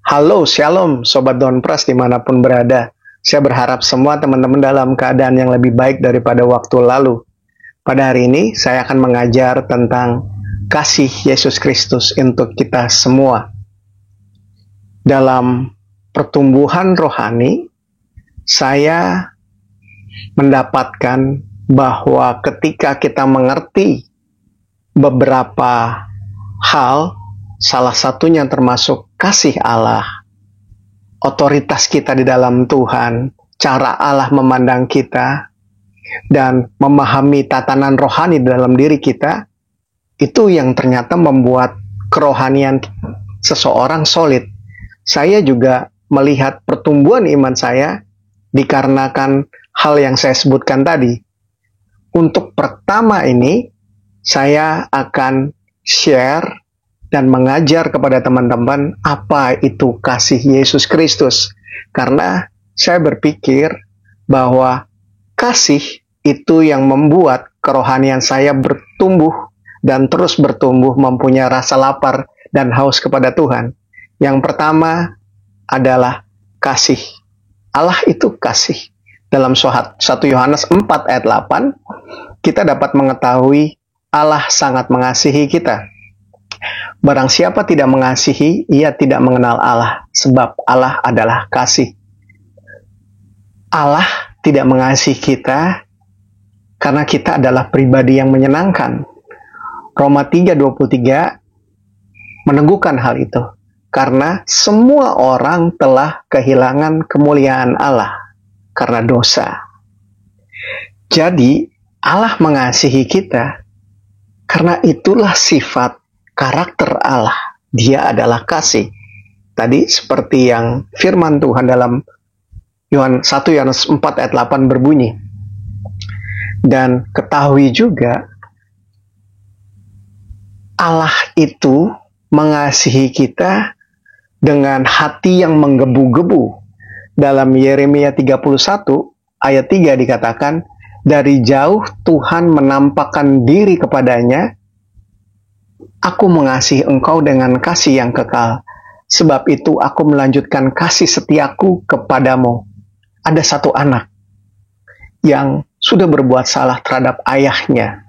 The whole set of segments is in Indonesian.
Halo, Shalom, Sobat Donpras dimanapun berada. Saya berharap semua teman-teman dalam keadaan yang lebih baik daripada waktu lalu. Pada hari ini, saya akan mengajar tentang kasih Yesus Kristus untuk kita semua. Dalam pertumbuhan rohani, saya mendapatkan bahwa ketika kita mengerti beberapa hal, salah satunya termasuk kasih Allah, otoritas kita di dalam Tuhan, cara Allah memandang kita, dan memahami tatanan rohani di dalam diri kita, itu yang ternyata membuat kerohanian seseorang solid. Saya juga melihat pertumbuhan iman saya dikarenakan hal yang saya sebutkan tadi. Untuk pertama ini, saya akan share dan mengajar kepada teman-teman apa itu kasih Yesus Kristus. Karena saya berpikir bahwa kasih itu yang membuat kerohanian saya bertumbuh dan terus bertumbuh, mempunyai rasa lapar dan haus kepada Tuhan. Yang pertama adalah kasih. Allah itu kasih. Dalam 1 Yohanes 4 ayat 8, kita dapat mengetahui Allah sangat mengasihi kita. Barang siapa tidak mengasihi, ia tidak mengenal Allah, sebab Allah adalah kasih. Allah tidak mengasihi kita karena kita adalah pribadi yang menyenangkan. Roma 3:23 meneguhkan hal itu. Karena semua orang telah kehilangan kemuliaan Allah karena dosa. Jadi Allah mengasihi kita karena itulah sifat karakter Allah. Dia adalah kasih. Tadi seperti yang firman Tuhan dalam 1 Yohanes 4 ayat 8 berbunyi. Dan ketahui juga Allah itu mengasihi kita dengan hati yang menggebu-gebu. Dalam Yeremia 31 ayat 3 dikatakan, dari jauh Tuhan menampakkan diri kepadanya, aku mengasihi engkau dengan kasih yang kekal. Sebab itu aku melanjutkan kasih setiaku kepadamu. Ada satu anak yang sudah berbuat salah terhadap ayahnya.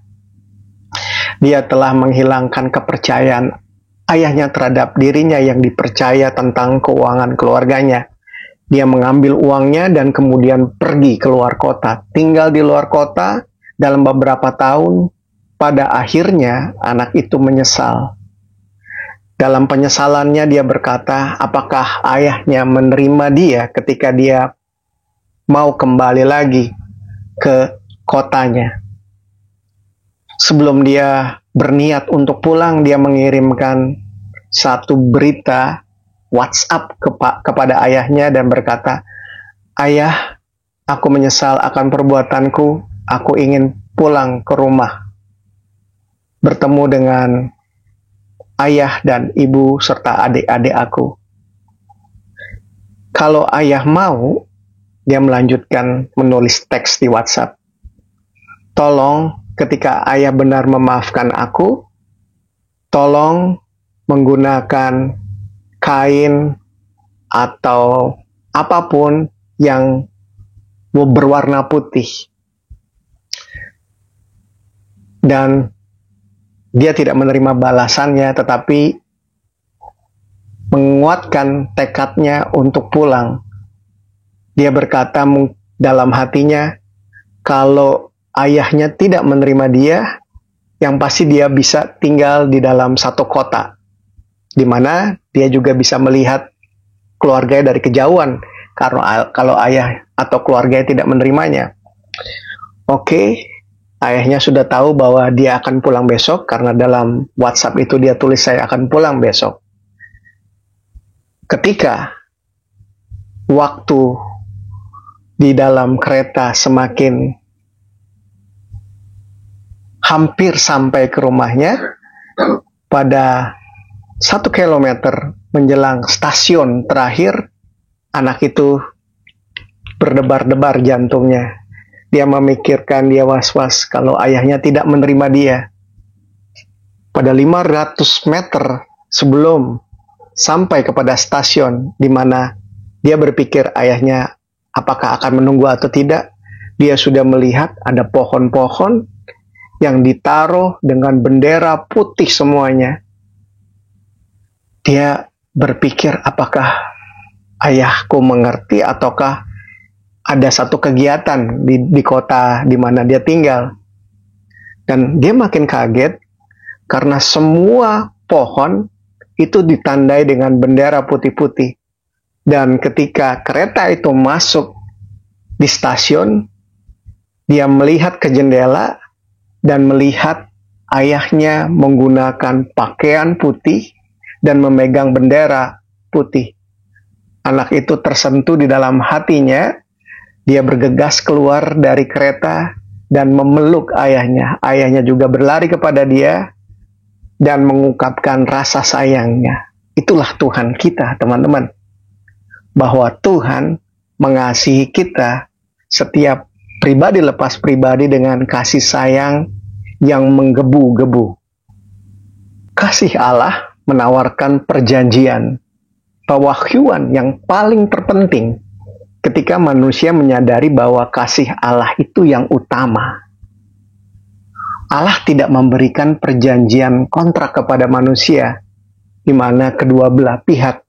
Dia telah menghilangkan kepercayaan ayahnya terhadap dirinya yang dipercaya tentang keuangan keluarganya. Dia mengambil uangnya dan kemudian pergi keluar kota. Tinggal di luar kota dalam beberapa tahun. Pada akhirnya anak itu menyesal. Dalam penyesalannya dia berkata, apakah ayahnya menerima dia ketika dia mau kembali lagi ke kotanya. Sebelum dia berniat untuk pulang, dia mengirimkan satu berita WhatsApp kepada ayahnya dan berkata, ayah, aku menyesal akan perbuatanku, aku ingin pulang ke rumah. Bertemu dengan ayah dan ibu serta adik-adik aku. Kalau ayah mau, dia melanjutkan menulis teks di WhatsApp. Tolong, ketika ayah benar memaafkan aku, tolong menggunakan kain atau apapun yang berwarna putih. Dan dia tidak menerima balasannya, tetapi menguatkan tekadnya untuk pulang. Dia berkata dalam hatinya, kalau ayahnya tidak menerima dia, yang pasti dia bisa tinggal di dalam satu kota, di mana dia juga bisa melihat keluarganya dari kejauhan, karena kalau ayah atau keluarganya tidak menerimanya. Oke. Ayahnya sudah tahu bahwa dia akan pulang besok, karena dalam WhatsApp itu dia tulis saya akan pulang besok. Ketika waktu di dalam kereta semakin hampir sampai ke rumahnya, pada 1 kilometer menjelang stasiun terakhir, anak itu berdebar-debar jantungnya. Dia memikirkan, dia was-was kalau ayahnya tidak menerima dia. Pada 500 meter sebelum sampai kepada stasiun di mana dia berpikir ayahnya apakah akan menunggu atau tidak, dia sudah melihat ada pohon-pohon yang ditaruh dengan bendera putih semuanya. Dia berpikir apakah ayahku mengerti ataukah ada satu kegiatan di kota di mana dia tinggal. Dan dia makin kaget karena semua pohon itu ditandai dengan bendera putih-putih. Dan ketika kereta itu masuk di stasiun, dia melihat ke jendela dan melihat ayahnya menggunakan pakaian putih dan memegang bendera putih. Anak itu tersentuh di dalam hatinya. Dia bergegas keluar dari kereta dan memeluk ayahnya. Ayahnya juga berlari kepada dia dan mengungkapkan rasa sayangnya. Itulah Tuhan kita, teman-teman. Bahwa Tuhan mengasihi kita setiap pribadi lepas pribadi dengan kasih sayang yang menggebu-gebu. Kasih Allah menawarkan perjanjian, pewahyuan yang paling terpenting ketika manusia menyadari bahwa kasih Allah itu yang utama. Allah tidak memberikan perjanjian kontrak kepada manusia di mana kedua belah pihak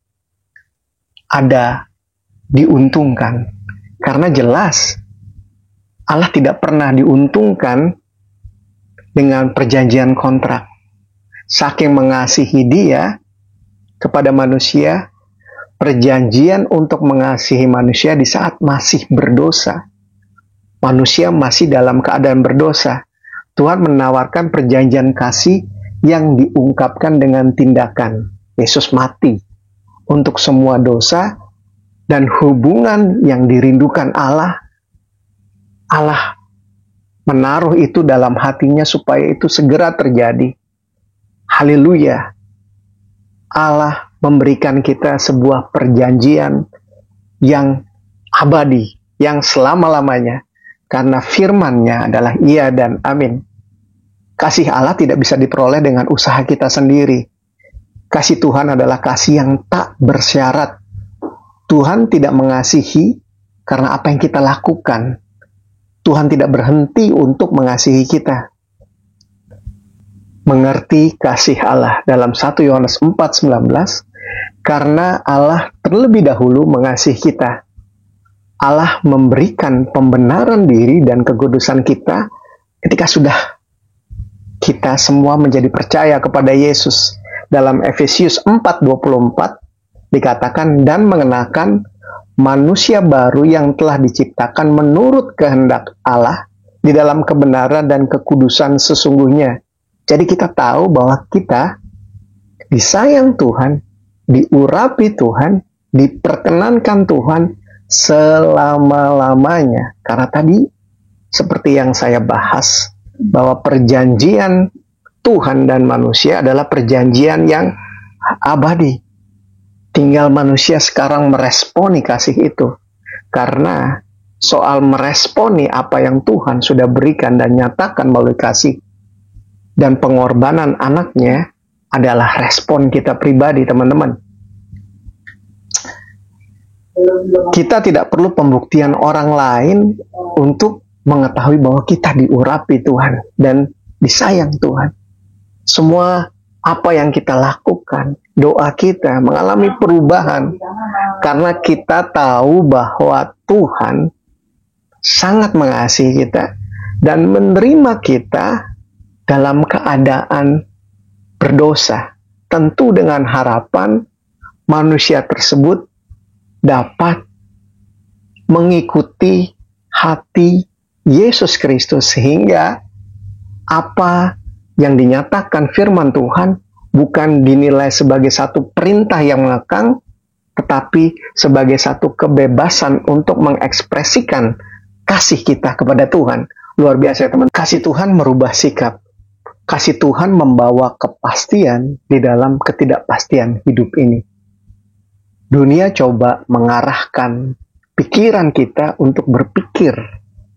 ada diuntungkan. Karena jelas Allah tidak pernah diuntungkan dengan perjanjian kontrak. Saking mengasihi dia kepada manusia, perjanjian untuk mengasihi manusia di saat masih berdosa. Manusia masih dalam keadaan berdosa. Tuhan menawarkan perjanjian kasih yang diungkapkan dengan tindakan. Yesus mati untuk semua dosa dan hubungan yang dirindukan Allah. Allah menaruh itu dalam hatinya supaya itu segera terjadi. Haleluya. Allah memberikan kita sebuah perjanjian yang abadi, yang selama-lamanya. Karena firman-Nya adalah iya dan amin. Kasih Allah tidak bisa diperoleh dengan usaha kita sendiri. Kasih Tuhan adalah kasih yang tak bersyarat. Tuhan tidak mengasihi karena apa yang kita lakukan. Tuhan tidak berhenti untuk mengasihi kita. Mengerti kasih Allah dalam 1 Yohanes 4:19, karena Allah terlebih dahulu mengasihi kita. Allah memberikan pembenaran diri dan kekudusan kita ketika sudah kita semua menjadi percaya kepada Yesus. Dalam Efesius 4:24 dikatakan, dan mengenakan manusia baru yang telah diciptakan menurut kehendak Allah di dalam kebenaran dan kekudusan sesungguhnya. Jadi kita tahu bahwa kita disayang Tuhan, diurapi Tuhan, diperkenankan Tuhan selama-lamanya. Karena tadi seperti yang saya bahas, bahwa perjanjian Tuhan dan manusia adalah perjanjian yang abadi. Tinggal manusia sekarang meresponi kasih itu. Karena soal meresponi apa yang Tuhan sudah berikan dan nyatakan melalui kasih dan pengorbanan anaknya adalah respon kita pribadi, teman-teman. Kita tidak perlu pembuktian orang lain untuk mengetahui bahwa kita diurapi Tuhan dan disayang Tuhan. Semua apa yang kita lakukan, doa kita mengalami perubahan karena kita tahu bahwa Tuhan sangat mengasihi kita dan menerima kita dalam keadaan berdosa, tentu dengan harapan manusia tersebut dapat mengikuti hati Yesus Kristus, sehingga apa yang dinyatakan firman Tuhan bukan dinilai sebagai satu perintah yang mengekang, tetapi sebagai satu kebebasan untuk mengekspresikan kasih kita kepada Tuhan. Luar biasa, teman. Kasih Tuhan merubah sikap. Kasih Tuhan membawa kepastian di dalam ketidakpastian hidup ini. Dunia coba mengarahkan pikiran kita untuk berpikir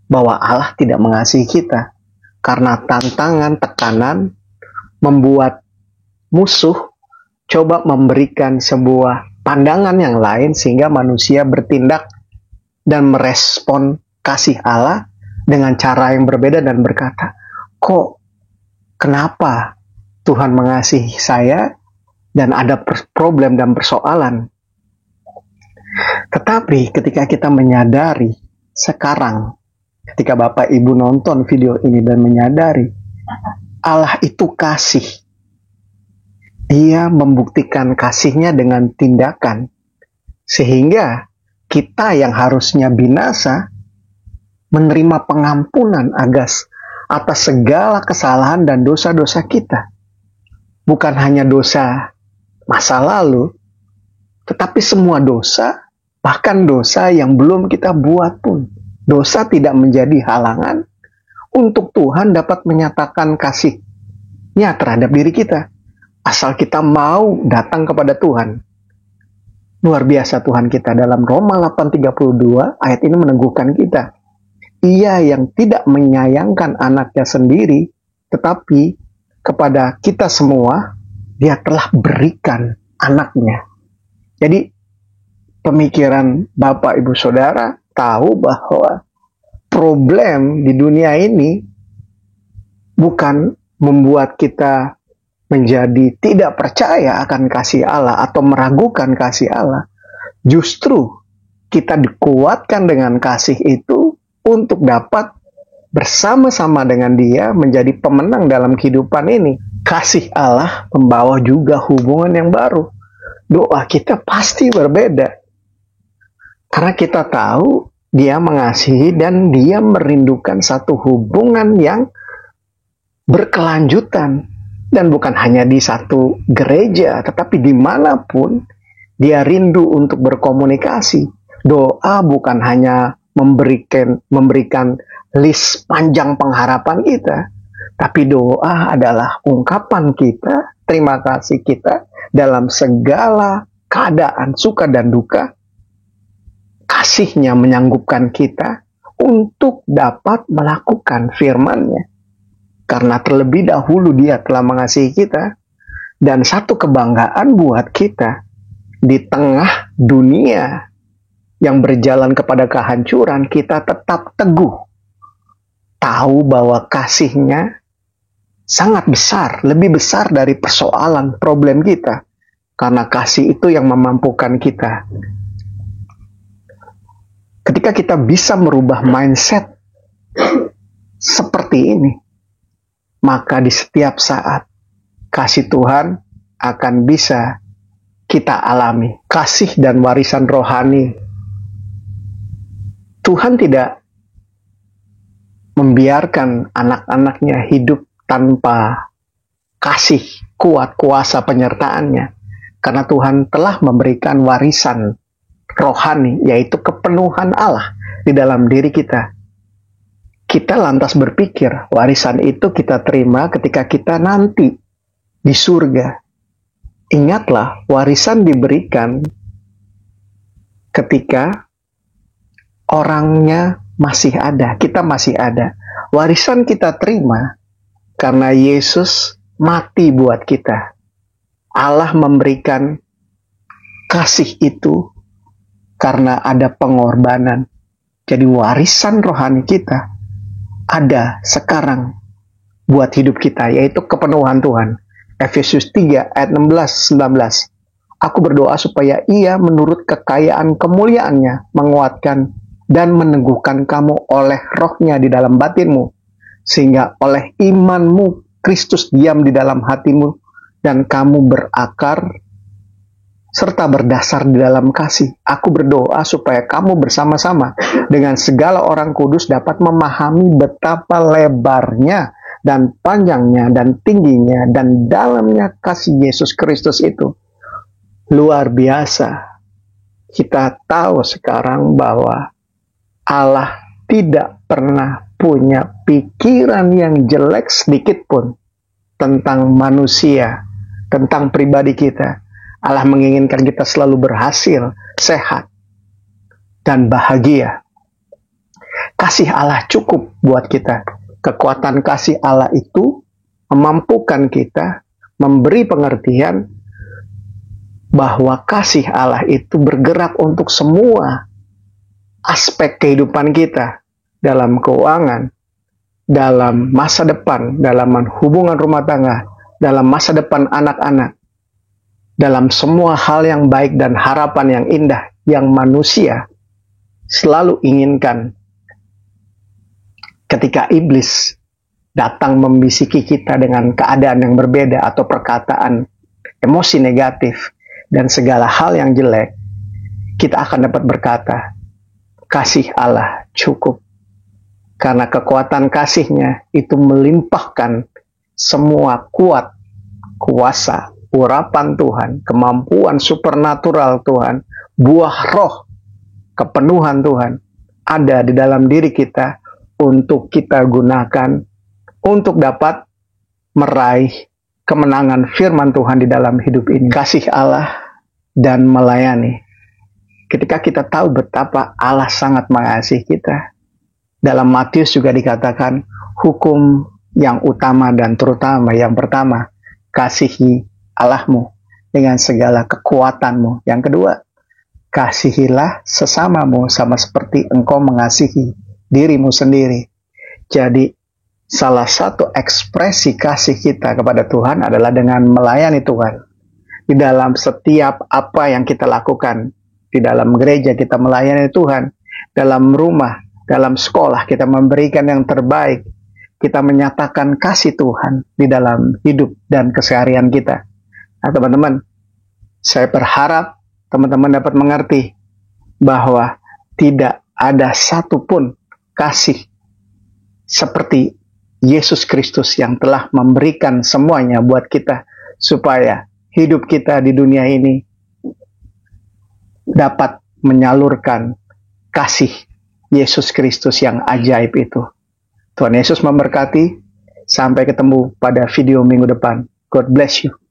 bahwa Allah tidak mengasihi kita. Karena tantangan, tekanan, membuat musuh coba memberikan sebuah pandangan yang lain sehingga manusia bertindak dan merespon kasih Allah dengan cara yang berbeda dan berkata, kenapa Tuhan mengasihi saya dan ada problem dan persoalan? Tetapi ketika kita menyadari sekarang, ketika Bapak Ibu nonton video ini dan menyadari Allah itu kasih, Dia membuktikan kasihnya dengan tindakan, sehingga kita yang harusnya binasa menerima pengampunan atas segala kesalahan dan dosa-dosa kita. Bukan hanya dosa masa lalu, tetapi semua dosa, bahkan dosa yang belum kita buat pun. Dosa tidak menjadi halangan untuk Tuhan dapat menyatakan kasih-Nya terhadap diri kita. Asal kita mau datang kepada Tuhan. Luar biasa Tuhan kita. Dalam Roma 8:32, ayat ini meneguhkan kita. Ia yang tidak menyayangkan anaknya sendiri, tetapi kepada kita semua, Dia telah berikan anaknya. Jadi, pemikiran Bapak Ibu Saudara tahu bahwa problem di dunia ini bukan membuat kita menjadi tidak percaya akan kasih Allah atau meragukan kasih Allah. Justru kita dikuatkan dengan kasih itu untuk dapat bersama-sama dengan Dia menjadi pemenang dalam kehidupan ini. Kasih Allah membawa juga hubungan yang baru. Doa kita pasti berbeda. Karena kita tahu Dia mengasihi dan Dia merindukan satu hubungan yang berkelanjutan. Dan bukan hanya di satu gereja, tetapi dimanapun Dia rindu untuk berkomunikasi. Doa bukan hanya memberikan list panjang pengharapan kita, tapi doa adalah ungkapan kita, terima kasih kita dalam segala keadaan suka dan duka. Kasih-Nya menyanggupkan kita untuk dapat melakukan firman-Nya. Karena terlebih dahulu Dia telah mengasihi kita. Dan satu kebanggaan buat kita di tengah dunia yang berjalan kepada kehancuran, kita tetap teguh. Tahu bahwa kasih-Nya sangat besar, lebih besar dari persoalan, problem kita. Karena kasih itu yang memampukan kita. Ketika kita bisa merubah mindset seperti ini, maka di setiap saat kasih Tuhan akan bisa kita alami. Kasih dan warisan rohani. Tuhan tidak membiarkan anak-anaknya hidup tanpa kasih, kuat, kuasa penyertaan-Nya. Karena Tuhan telah memberikan warisan rohani, yaitu kepenuhan Allah di dalam diri kita. Kita lantas berpikir, warisan itu kita terima ketika kita nanti di surga. Ingatlah, warisan diberikan ketika orangnya masih ada, kita masih ada. Warisan kita terima karena Yesus mati buat kita. Allah memberikan kasih itu karena ada pengorbanan. Jadi warisan rohani kita ada sekarang buat hidup kita, yaitu kepenuhan Tuhan. Efesus 3 ayat 16-19. Aku berdoa supaya Ia menurut kekayaan kemuliaan-Nya menguatkan dan meneguhkan kamu oleh roh-Nya di dalam batinmu, sehingga oleh imanmu Kristus diam di dalam hatimu dan kamu berakar serta berdasar di dalam kasih. Aku berdoa supaya kamu bersama-sama dengan segala orang kudus dapat memahami betapa lebarnya dan panjangnya dan tingginya dan dalamnya kasih Yesus Kristus itu. Luar biasa. Kita tahu sekarang bahwa Allah tidak pernah punya pikiran yang jelek sedikit pun tentang manusia, tentang pribadi kita. Allah menginginkan kita selalu berhasil, sehat, dan bahagia. Kasih Allah cukup buat kita. Kekuatan kasih Allah itu memampukan kita, memberi pengertian bahwa kasih Allah itu bergerak untuk semua aspek kehidupan kita, dalam keuangan, dalam masa depan, dalam hubungan rumah tangga, dalam masa depan anak-anak, dalam semua hal yang baik dan harapan yang indah yang manusia selalu inginkan. Ketika iblis datang membisiki kita dengan keadaan yang berbeda atau perkataan emosi negatif dan segala hal yang jelek, kita akan dapat berkata, kasih Allah cukup. Karena kekuatan kasih-Nya itu melimpahkan semua kuasa, urapan Tuhan, kemampuan supernatural Tuhan, buah roh, kepenuhan Tuhan ada di dalam diri kita untuk kita gunakan untuk dapat meraih kemenangan firman Tuhan di dalam hidup ini. Kasih Allah dan melayani. Ketika kita tahu betapa Allah sangat mengasihi kita, dalam Matius juga dikatakan hukum yang utama dan terutama yang pertama, kasihi Allahmu dengan segala kekuatanmu. Yang kedua, kasihilah sesamamu sama seperti engkau mengasihi dirimu sendiri. Jadi salah satu ekspresi kasih kita kepada Tuhan adalah dengan melayani Tuhan. Di dalam setiap apa yang kita lakukan, di dalam gereja kita melayani Tuhan, dalam rumah, dalam sekolah kita memberikan yang terbaik, kita menyatakan kasih Tuhan di dalam hidup dan keseharian kita. Nah teman-teman, saya berharap teman-teman dapat mengerti bahwa tidak ada satupun kasih seperti Yesus Kristus yang telah memberikan semuanya buat kita supaya hidup kita di dunia ini dapat menyalurkan kasih Yesus Kristus yang ajaib itu. Tuhan Yesus memberkati. Sampai ketemu pada video minggu depan. God bless you.